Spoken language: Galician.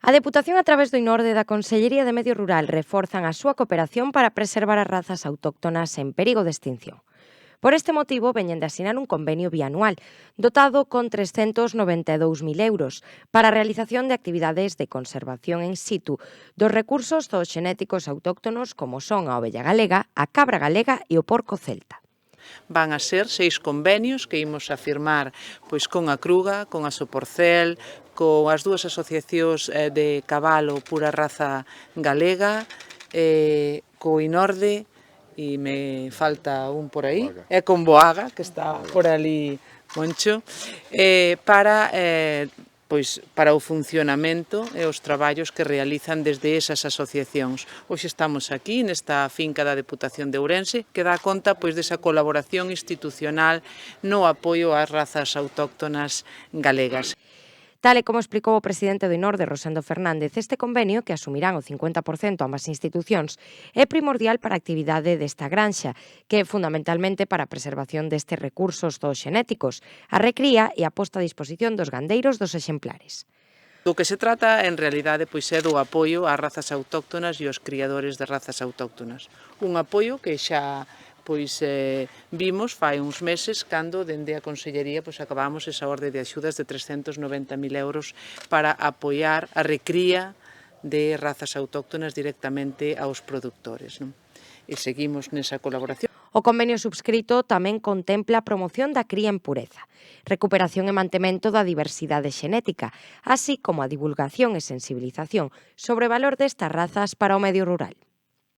A Deputación, a través do INORDE da Consellería de Medio Rural, reforzan a súa cooperación para preservar as razas autóctonas en perigo de extinción. Por este motivo, veñen de asinar un convenio bianual dotado con 392.000 euros para a realización de actividades de conservación in situ dos recursos zooxenéticos autóctonos como son a ovella galega, a cabra galega e o porco celta. Van a ser 6 convenios que imos a firmar con a Cruga, con a Soporcel, con as dúas asociacións de cabalo pura raza galega, co INORDE, e me falta un por aí, e con Boaga, que está por ali Moncho, para o funcionamento e os traballos que realizan desde esas asociacións. Hoxe estamos aquí nesta finca da Deputación de Ourense que dá conta desa colaboración institucional no apoio ás razas autóctonas galegas. Tal e como explicou o presidente do INORDE, Rosendo Fernández, este convenio, que asumirán o 50% ambas institucións, é primordial para a actividade desta granxa, que é fundamentalmente para a preservación destes recursos zooxenéticos, a recría e a posta a disposición dos gandeiros dos exemplares. Do que se trata, en realidade, é do apoio ás razas autóctonas e aos criadores de razas autóctonas. Un apoio que xa vimos fai uns meses cando dende a Consellería acabamos esa orde de axudas de 390.000 euros para apoiar a recría de razas autóctonas directamente aos produtores. E seguimos nesa colaboración. O convenio subscrito tamén contempla a promoción da cría en pureza, recuperación e mantemento da diversidade xenética, así como a divulgación e sensibilización sobre o valor destas razas para o medio rural.